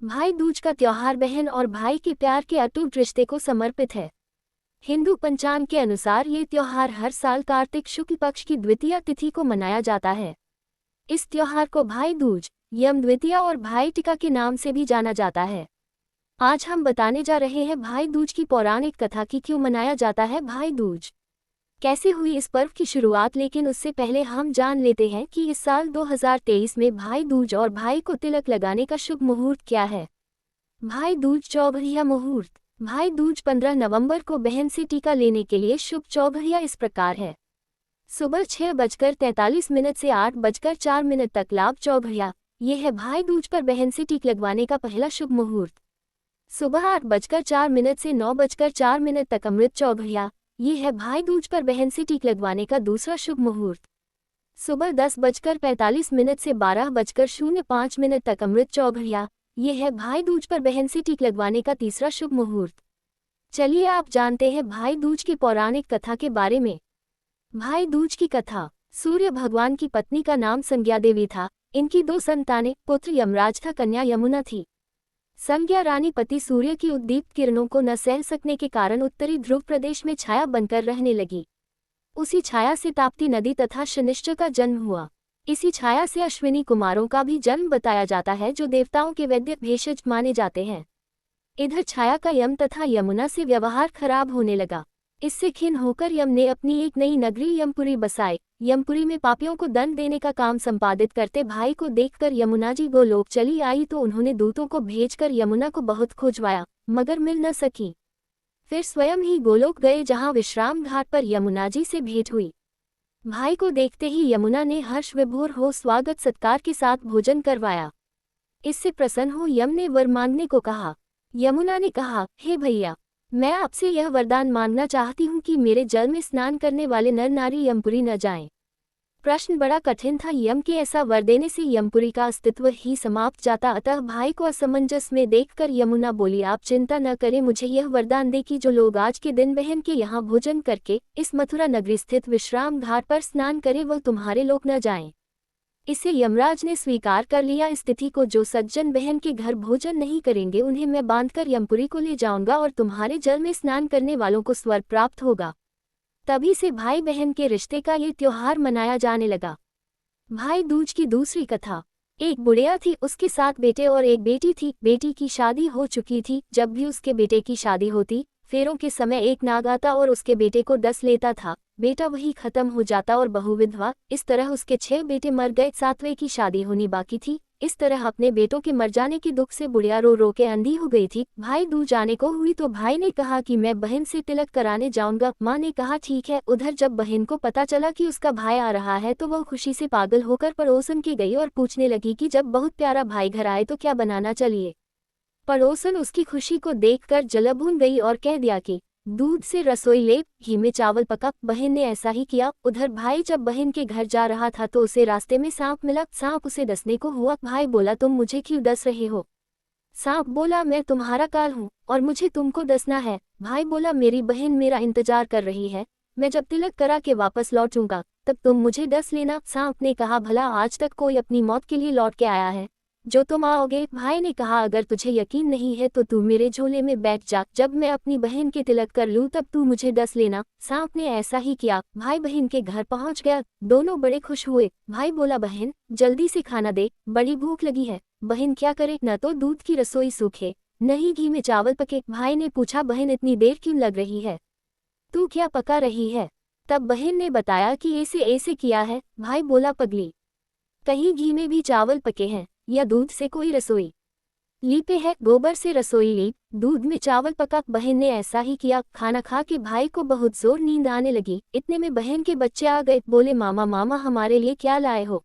भाई दूज का त्योहार बहन और भाई के प्यार के अटूट रिश्ते को समर्पित है। हिंदू पंचांग के अनुसार ये त्योहार हर साल कार्तिक शुक्ल पक्ष की द्वितीया तिथि को मनाया जाता है। इस त्योहार को भाई दूज, यम द्वितीया और भाई टीका के नाम से भी जाना जाता है। आज हम बताने जा रहे हैं भाई दूज की पौराणिक कथा की क्यों मनाया जाता है भाई दूज, कैसे हुई इस पर्व की शुरुआत। लेकिन उससे पहले हम जान लेते हैं कि इस साल 2023 में भाई दूज और भाई को तिलक लगाने का शुभ मुहूर्त क्या है। भाई दूज चौबरिया मुहूर्त। भाई दूज 15 नवंबर को बहन से टीका लेने के लिए शुभ चौबरिया इस प्रकार है। सुबह 6:43 से 8:04 तक लाभ चौबरिया। ये है भाई दूज पर बहन से टीक लगवाने का पहला शुभ मुहूर्त। सुबह 8:04 से 9:04 तक अमृत चौबरिया। ये है भाई दूज पर बहन से टीक लगवाने का दूसरा शुभ मुहूर्त। सुबह 10:45 से 12:05 तक अमृत चौबरिया। ये है भाई दूज पर बहन से टीक लगवाने का तीसरा शुभ मुहूर्त। चलिए आप जानते हैं भाई दूज की पौराणिक कथा के बारे में। भाई दूज की कथा। सूर्य भगवान की पत्नी का नाम संज्ञा देवी था। इनकी 2 संतानें, पुत्र यमराज था, कन्या यमुना थी। संज्ञा रानी पति सूर्य की उद्दीप्त किरणों को न सह सकने के कारण उत्तरी ध्रुव प्रदेश में छाया बनकर रहने लगी। उसी छाया से ताप्ती नदी तथा शनिश्चर का जन्म हुआ। इसी छाया से अश्विनी कुमारों का भी जन्म बताया जाता है, जो देवताओं के वैद्य भेषज माने जाते हैं। इधर छाया का यम तथा यमुना से व्यवहार खराब होने लगा। इससे खिन्न होकर यम ने अपनी एक नई नगरी यमपुरी बसाई। यमपुरी में पापियों को दंड देने का काम संपादित करते भाई को देखकर यमुना जी गोलोक चली आई, तो उन्होंने दूतों को भेजकर यमुना को बहुत खोजवाया, मगर मिल न सकी। फिर स्वयं ही गोलोक गए, जहां विश्राम घाट पर यमुना जी से भेंट हुई। भाई को देखते ही यमुना ने हर्ष विभोर हो स्वागत सत्कार के साथ भोजन करवाया। इससे प्रसन्न हो यम ने वर मांगने को कहा। यमुना ने कहा, हे भैया, मैं आपसे यह वरदान मांगना चाहती हूँ कि मेरे जल में स्नान करने वाले नर नारी यमपुरी न जाएं। प्रश्न बड़ा कठिन था। यम के ऐसा वर देने से यमपुरी का अस्तित्व ही समाप्त जाता। अतः भाई को असमंजस में देखकर यमुना बोली, आप चिंता न करें, मुझे यह वरदान दे कि जो लोग आज के दिन बहन के यहाँ भोजन करके इस मथुरा नगरी स्थित विश्राम घाट पर स्नान करें, वह तुम्हारे लोग न जाएं। इसे यमराज ने स्वीकार कर लिया। इस तिथि को जो सज्जन बहन के घर भोजन नहीं करेंगे, उन्हें मैं बांधकर यमपुरी को ले जाऊंगा और तुम्हारे जल में स्नान करने वालों को स्वर्ग प्राप्त होगा। तभी से भाई बहन के रिश्ते का ये त्योहार मनाया जाने लगा। भाई दूज की दूसरी कथा। एक बुढ़िया थी, उसके 7 बेटे और एक बेटी थी। बेटी की शादी हो चुकी थी। जब भी उसके बेटे की शादी होती, फेरों के समय एक नाग आता और उसके बेटे को डस लेता था। बेटा वही खत्म हो जाता और बहू विधवा। इस तरह उसके 6 बेटे मर गए, 7वें की शादी होनी बाकी थी। इस तरह अपने बेटों के मर जाने के दुख से बुढ़िया रो रो के अंधी हो गई थी। भाई दूज आने को हुई तो भाई ने कहा कि मैं बहन से तिलक कराने जाऊंगा। माँ ने कहा ठीक है। उधर जब बहन को पता चला कि उसका भाई आ रहा है, तो वह खुशी से पागल होकर पड़ोसन के गई और पूछने लगी कि जब बहुत प्यारा भाई घर आए तो क्या बनाना चाहिए। पड़ोसन उसकी खुशी को देखकर जलभून गई और कह दिया कि दूध से रसोई ले, घी में चावल पका। बहन ने ऐसा ही किया। उधर भाई जब बहन के घर जा रहा था तो उसे रास्ते में सांप मिला। सांप उसे डसने को हुआ। भाई बोला, तुम मुझे क्यों डस रहे हो। सांप बोला, मैं तुम्हारा काल हूँ और मुझे तुमको डसना है। भाई बोला, मेरी बहन मेरा इंतजार कर रही है, मैं जब तिलक करा के वापस लौटूंगा तब तुम मुझे डस लेना। सांप ने कहा, भला आज तक कोई अपनी मौत के लिए लौट के आया है जो तुम आओगे। भाई ने कहा, अगर तुझे यकीन नहीं है तो तू मेरे झोले में बैठ जा, जब मैं अपनी बहन के तिलक कर लूं तब तू मुझे डस लेना। सांप ने ऐसा ही किया। भाई बहन के घर पहुंच गया। दोनों बड़े खुश हुए। भाई बोला, बहन जल्दी से खाना दे, बड़ी भूख लगी है। बहन क्या करे, न तो दूध की रसोई सूखे, न ही घी में चावल पके। भाई ने पूछा, बहन इतनी देर क्यों लग रही है, तू क्या पका रही है। तब बहन ने बताया कि ऐसे ऐसे किया है। भाई बोला, पगली, कहीं घी में भी चावल पके हैं या दूध से कोई रसोई लीपे है। गोबर से रसोई लीप, दूध में चावल पका। बहन ने ऐसा ही किया। खाना खा के भाई को बहुत जोर नींद आने लगी। इतने में बहन के बच्चे आ गए। बोले, मामा मामा हमारे लिए क्या लाए हो।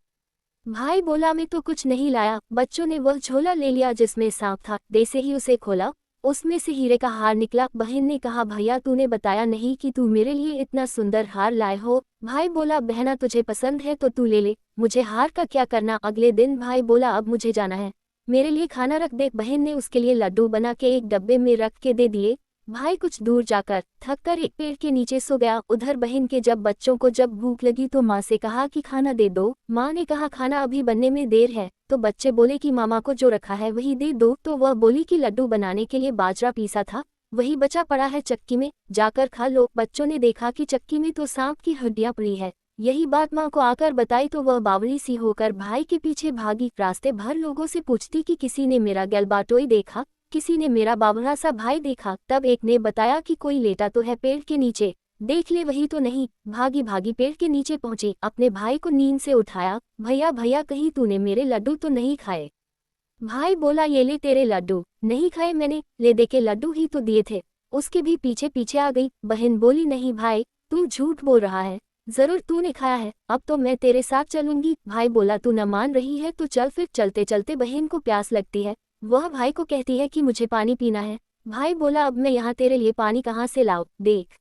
भाई बोला, मैं तो कुछ नहीं लाया। बच्चों ने वह झोला ले लिया जिसमें सांप था। जैसे ही उसे खोला, उसमें से हीरे का हार निकला। बहन ने कहा, भैया तूने बताया नहीं कि तू मेरे लिए इतना सुंदर हार लाए हो। भाई बोला, बहना तुझे पसंद है तो तू ले ले, मुझे हार का क्या करना। अगले दिन भाई बोला, अब मुझे जाना है, मेरे लिए खाना रख दे। बहन ने उसके लिए लड्डू बना के एक डब्बे में रख के दे दिए। भाई कुछ दूर जाकर थककर एक पेड़ के नीचे सो गया। उधर बहन के जब बच्चों को जब भूख लगी तो माँ से कहा कि खाना दे दो। माँ ने कहा खाना अभी बनने में देर है, तो बच्चे बोले कि मामा को जो रखा है वही दे दो। तो वह बोली कि लड्डू बनाने के लिए बाजरा पीसा था, वही बचा पड़ा है चक्की में, जाकर खा लो। बच्चों ने देखा कि चक्की में तो सांप की हड्डियां पड़ी है। यही बात माँ को आकर बताई तो वह बावली सी होकर भाई के पीछे भागी। रास्ते भर लोगों से पूछती कि किसी ने मेरा गलबाटोई देखा, किसी ने मेरा बावला सा भाई देखा। तब एक ने बताया कि कोई लेटा तो है पेड़ के नीचे, देख ले वही तो नहीं। भागी भागी पेड़ के नीचे पहुंची, अपने भाई को नींद से उठाया। भैया भैया कहीं तूने मेरे लड्डू तो नहीं खाए? भाई बोला ये ले तेरे लड्डू। नहीं खाए मैंने, ले दे के लड्डू ही तो दिए थे। उसके भी पीछे पीछे आ गई। बहन बोली नहीं भाई, तू झूठ बोल रहा है, जरूर तूने खाया है, अब तो मैं तेरे साथ चलूंगी। भाई बोला तू न मान रही है तो चल। फिर चलते चलते बहन को प्यास लगती है, वह भाई को कहती है कि मुझे पानी पीना है। भाई बोला अब मैं यहाँ तेरे लिए पानी कहाँ से लाऊं, देख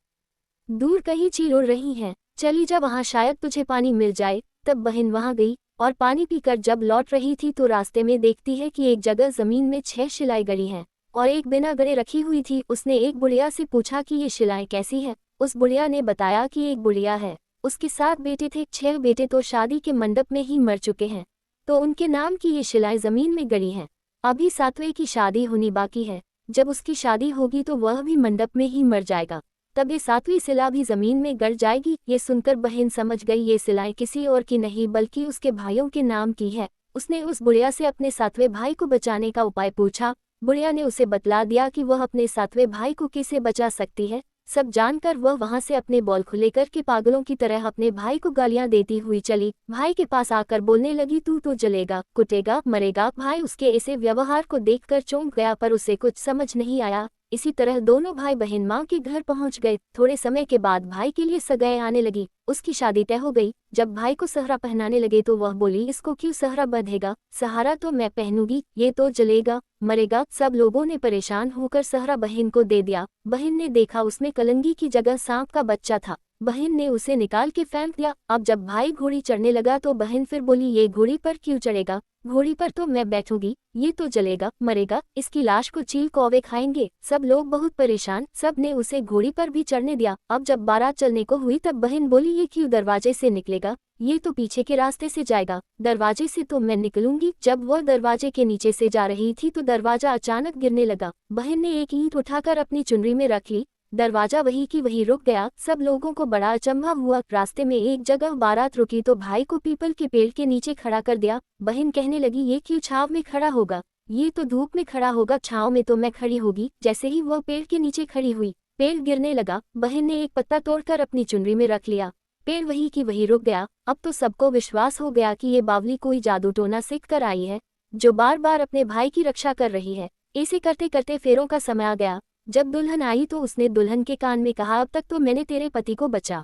दूर कहीं चील उड़ रही हैं, चली जा वहाँ, शायद तुझे पानी मिल जाए। तब बहन वहाँ गई और पानी पीकर जब लौट रही थी तो रास्ते में देखती है कि एक जगह जमीन में 6 शिलाएं गड़ी हैं और एक बिना गड़े रखी हुई थी। उसने एक बुढ़िया से पूछा कि ये शिलाएं कैसी है। उस बुढ़िया ने बताया कि एक बुढ़िया है, उसके 7 बेटे थे, 6 बेटे तो शादी के मंडप में ही मर चुके हैं, तो उनके नाम की ये शिलाएं जमीन में गड़ी हैं। अभी 7वें की शादी होनी बाकी है, जब उसकी शादी होगी तो वह भी मंडप में ही मर जाएगा, तब ये 7वीं शिला भी जमीन में गड़ जाएगी। ये सुनकर बहन समझ गई ये शिलाएं किसी और की नहीं बल्कि उसके भाइयों के नाम की है। उसने उस बुढ़िया से अपने 7वें भाई को बचाने का उपाय पूछा। बुढ़िया ने उसे बतला दिया कि वह अपने 7वें भाई को कैसे बचा सकती है। सब जानकर वह वहां से अपने बॉल खुले करके पागलों की तरह अपने भाई को गालियां देती हुई चली। भाई के पास आकर बोलने लगी तू तो जलेगा, कुटेगा, मरेगा। भाई उसके ऐसे व्यवहार को देखकर चौंक गया, पर उसे कुछ समझ नहीं आया। इसी तरह दोनों भाई बहन माँ के घर पहुंच गए। थोड़े समय के बाद भाई के लिए सगाई आने लगी, उसकी शादी तय हो गई। जब भाई को सहरा पहनाने लगे तो वह बोली इसको क्यों सहरा बंधेगा, सहारा तो मैं पहनूंगी, ये तो जलेगा मरेगा। सब लोगों ने परेशान होकर सहरा बहन को दे दिया। बहन ने देखा उसमें कलंगी की जगह सांप का बच्चा था, बहन ने उसे निकाल के फेंक दिया। अब जब भाई घोड़ी चढ़ने लगा तो बहन फिर बोली ये घोड़ी पर क्यों चढ़ेगा, घोड़ी पर तो मैं बैठूंगी, ये तो जलेगा मरेगा, इसकी लाश को चील कौवे खाएंगे। सब लोग बहुत परेशान, सब ने उसे घोड़ी पर भी चढ़ने दिया। अब जब बारात चलने को हुई तब बहन बोली ये क्यों दरवाजे से निकलेगा, ये तो पीछे के रास्ते से जाएगा, दरवाजे से तो मैं निकलूंगी। जब वह दरवाजे के नीचे से जा रही थी तो दरवाजा अचानक गिरने लगा। बहन ने एक ईंट उठाकर अपनी चुनरी में रख ली, दरवाजा वही की वही रुक गया। सब लोगों को बड़ा अचंभा हुआ। रास्ते में एक जगह बारात रुकी तो भाई को पीपल के पेड़ के नीचे खड़ा कर दिया। बहन कहने लगी ये क्यों छांव में खड़ा होगा, ये तो धूप में खड़ा होगा, छांव में तो मैं खड़ी होगी। जैसे ही वह पेड़ के नीचे खड़ी हुई, पेड़ गिरने लगा। बहन ने एक पत्ता तोड़कर अपनी चुनरी में रख लिया, पेड़ वही की वही रुक गया। अब तो सबको विश्वास हो गया कि ये बावली कोई जादू टोना सीख कर आई है, जो बार बार अपने भाई की रक्षा कर रही है। ऐसे करते करते फेरों का समय आ गया। जब दुल्हन आई तो उसने दुल्हन के कान में कहा अब तक तो मैंने तेरे पति को बचा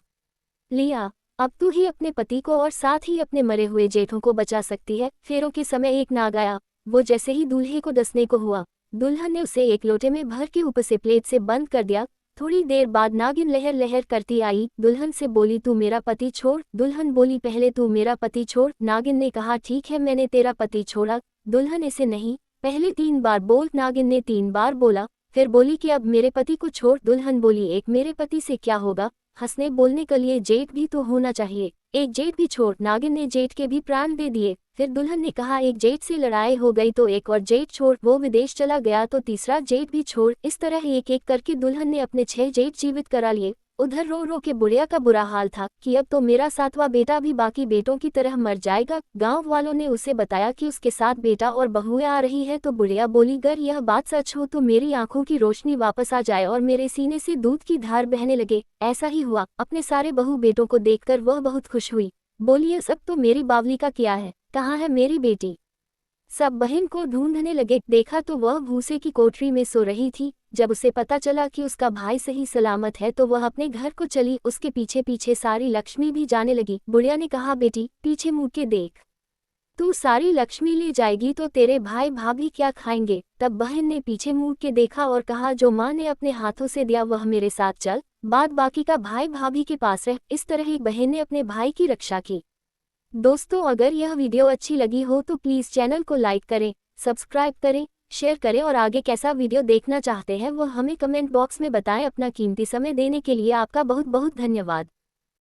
लिया, अब तू ही अपने पति को और साथ ही अपने मरे हुए जेठों को बचा सकती है। फेरों के समय एक नाग आया, वो जैसे ही दूल्हे को डसने को हुआ, दुल्हन ने उसे एक लोटे में भर के ऊपर से प्लेट से बंद कर दिया। थोड़ी देर बाद नागिन लहर लहर करती आई, दुल्हन से बोली तू मेरा पति छोड़। दुल्हन बोली पहले तू मेरा पति छोड़। नागिन ने कहा ठीक है मैंने तेरा पति छोड़ा। दुल्हन ऐसे नहीं, पहले 3 बार बोल। नागिन ने 3 बार बोला, फिर बोली कि अब मेरे पति को छोड़। दुल्हन बोली एक मेरे पति से क्या होगा, हंसने बोलने के लिए जेठ भी तो होना चाहिए, एक जेठ भी छोड़। नागिन ने जेठ के भी प्राण दे दिए। फिर दुल्हन ने कहा एक जेठ से लड़ाई हो गई तो एक और जेठ छोड़, वो विदेश चला गया तो तीसरा जेठ भी छोड़। इस तरह एक एक करके दुल्हन ने अपने 6 जेठ जीवित करा लिए। उधर रो रो के बुढ़िया का बुरा हाल था कि अब तो मेरा 7वां बेटा भी बाकी बेटों की तरह मर जाएगा। गांव वालों ने उसे बताया कि उसके साथ बेटा और बहुएं आ रही है तो बुढ़िया बोली अगर यह बात सच हो तो मेरी आंखों की रोशनी वापस आ जाए और मेरे सीने से दूध की धार बहने लगे। ऐसा ही हुआ। अपने सारे बहू बेटों को देखकर वह बहुत खुश हुई, बोली ये सब तो मेरी बावली का किया है, कहाँ है मेरी बेटी। सब बहन को ढूंढने लगे, देखा तो वह भूसे की कोठरी में सो रही थी। जब उसे पता चला कि उसका भाई सही सलामत है तो वह अपने घर को चली। उसके पीछे पीछे सारी लक्ष्मी भी जाने लगी। बुढ़िया ने कहा बेटी पीछे मुड़ के देख, तू सारी लक्ष्मी ले जाएगी तो तेरे भाई भाभी क्या खाएंगे। तब बहन ने पीछे मुड़ के देखा और कहा जो माँ ने अपने हाथों से दिया वह मेरे साथ चल, बाद बाकी का भाई भाभी के पास रह। इस तरह एक बहन ने अपने भाई की रक्षा की। दोस्तों अगर यह वीडियो अच्छी लगी हो तो प्लीज़ चैनल को लाइक करें, सब्सक्राइब करें शेयर करें और आगे कैसा वीडियो देखना चाहते हैं वो हमें कमेंट बॉक्स में बताएं। अपना कीमती समय देने के लिए आपका बहुत बहुत धन्यवाद।